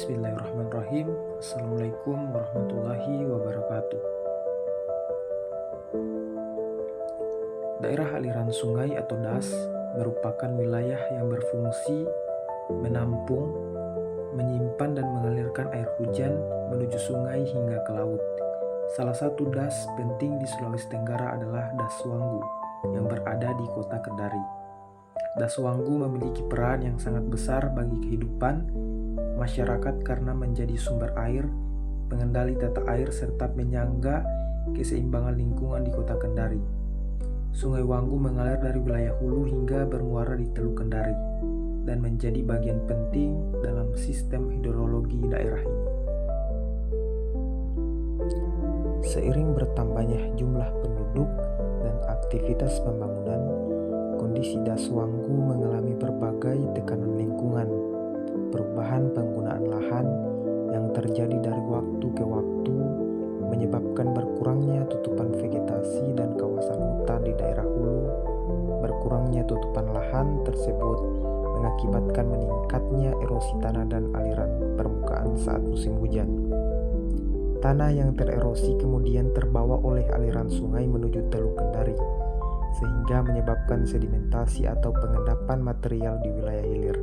Bismillahirrahmanirrahim. Assalamualaikum warahmatullahi wabarakatuh. Daerah aliran sungai atau das merupakan wilayah yang berfungsi menampung, menyimpan dan mengalirkan air hujan menuju sungai hingga ke laut. Salah satu das penting di Sulawesi Tenggara adalah Das Wanggu yang berada di kota Kendari. Das Wanggu memiliki peran yang sangat besar bagi kehidupan masyarakat karena menjadi sumber air, pengendali tata air, serta penyangga keseimbangan lingkungan di kota Kendari. Sungai Wanggu mengalir dari wilayah hulu hingga bermuara di Teluk Kendari dan menjadi bagian penting dalam sistem hidrologi daerah ini. Seiring bertambahnya jumlah penduduk dan aktivitas pembangunan, kondisi Das Wanggu mengalami berbagai tekanan lingkungan. Perubahan penggunaan lahan yang terjadi dari waktu ke waktu menyebabkan berkurangnya tutupan vegetasi dan kawasan hutan di daerah hulu. Berkurangnya tutupan lahan tersebut mengakibatkan meningkatnya erosi tanah dan aliran permukaan saat musim hujan. Tanah yang tererosi kemudian terbawa oleh aliran sungai menuju Teluk Kendari, sehingga menyebabkan sedimentasi atau pengendapan material di wilayah hilir.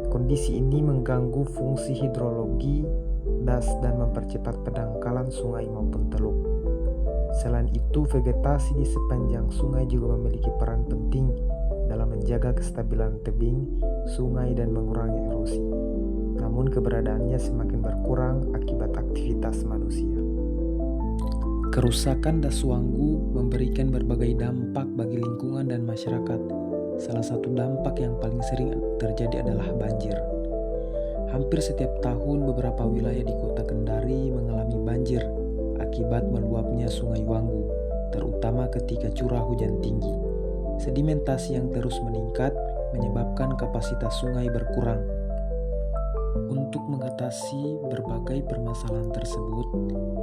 Kondisi ini mengganggu fungsi hidrologi das dan mempercepat pendangkalan sungai maupun teluk. Selain itu, vegetasi di sepanjang sungai juga memiliki peran penting dalam menjaga kestabilan tebing sungai dan mengurangi erosi. Namun keberadaannya semakin berkurang akibat aktivitas manusia. Kerusakan Das Wanggu memberikan berbagai dampak bagi lingkungan dan masyarakat. Salah satu dampak yang paling sering terjadi adalah banjir. Hampir setiap tahun beberapa wilayah di kota Kendari mengalami banjir akibat meluapnya Sungai Wanggu, terutama ketika curah hujan tinggi. Sedimentasi yang terus meningkat menyebabkan kapasitas sungai berkurang. Untuk mengatasi berbagai permasalahan tersebut,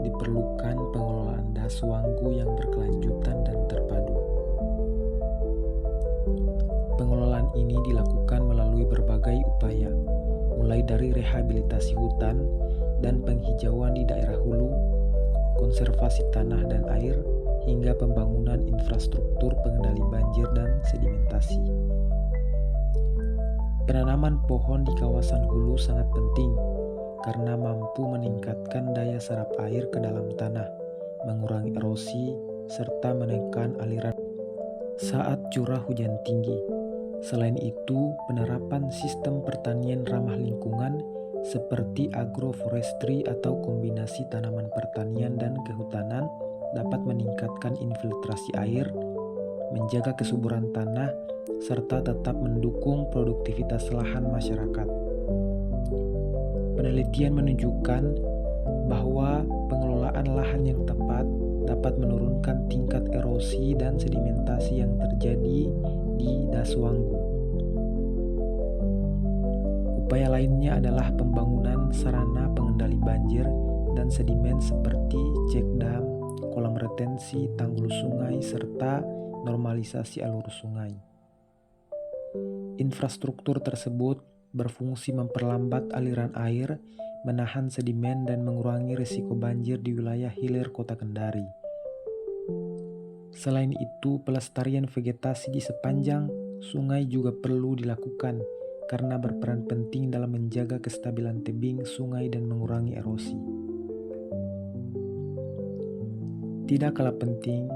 diperlukan pengelolaan Das Wanggu yang berkelanjutan dan terpadu. Pengelolaan ini dilakukan melalui berbagai upaya, mulai dari rehabilitasi hutan dan penghijauan di daerah hulu, konservasi tanah dan air, hingga pembangunan infrastruktur pengendali banjir dan sedimentasi. Penanaman pohon di kawasan hulu sangat penting karena mampu meningkatkan daya serap air ke dalam tanah, mengurangi erosi, serta menekan aliran saat curah hujan tinggi. Selain itu, penerapan sistem pertanian ramah lingkungan seperti agroforestry atau kombinasi tanaman pertanian dan kehutanan dapat meningkatkan infiltrasi air, menjaga kesuburan tanah, serta tetap mendukung produktivitas lahan masyarakat. Penelitian menunjukkan bahwa pengelolaan lahan yang tepat dapat menurunkan tingkat erosi dan sedimentasi yang terjadi di Das Wanggu. Upaya lainnya adalah pembangunan sarana pengendali banjir dan sedimen seperti cek dam, kolam retensi, tanggul sungai, serta normalisasi alur sungai. Infrastruktur tersebut berfungsi memperlambat aliran air, menahan sedimen dan mengurangi risiko banjir di wilayah hilir kota Kendari. Selain itu, pelestarian vegetasi di sepanjang sungai juga perlu dilakukan karena berperan penting dalam menjaga kestabilan tebing sungai dan mengurangi erosi. Tidak kalah penting,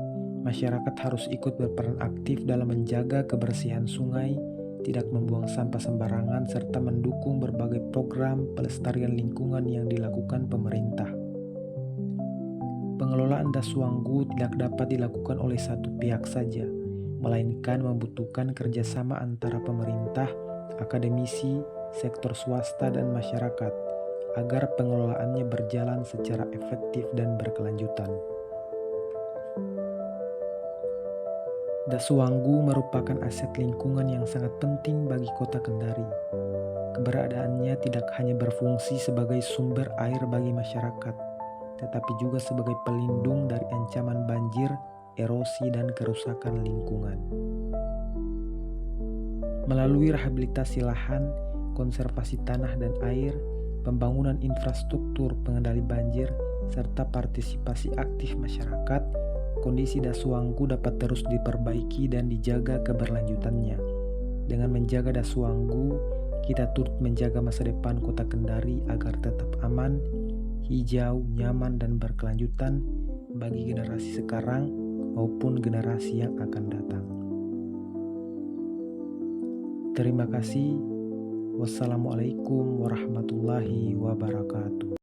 masyarakat harus ikut berperan aktif dalam menjaga kebersihan sungai, tidak membuang sampah sembarangan, serta mendukung berbagai program pelestarian lingkungan yang dilakukan pemerintah. Pengelolaan Das Wanggu tidak dapat dilakukan oleh satu pihak saja, melainkan membutuhkan kerjasama antara pemerintah, akademisi, sektor swasta, dan masyarakat agar pengelolaannya berjalan secara efektif dan berkelanjutan. Das Wanggu merupakan aset lingkungan yang sangat penting bagi kota Kendari. Keberadaannya tidak hanya berfungsi sebagai sumber air bagi masyarakat, tetapi juga sebagai pelindung dari ancaman banjir, erosi, dan kerusakan lingkungan. Melalui rehabilitasi lahan, konservasi tanah dan air, pembangunan infrastruktur pengendali banjir, serta partisipasi aktif masyarakat, kondisi Daswanggu dapat terus diperbaiki dan dijaga keberlanjutannya. Dengan menjaga Daswanggu, kita turut menjaga masa depan kota Kendari agar tetap aman, hijau, nyaman, dan berkelanjutan bagi generasi sekarang maupun generasi yang akan datang. Terima kasih. Wassalamualaikum warahmatullahi wabarakatuh.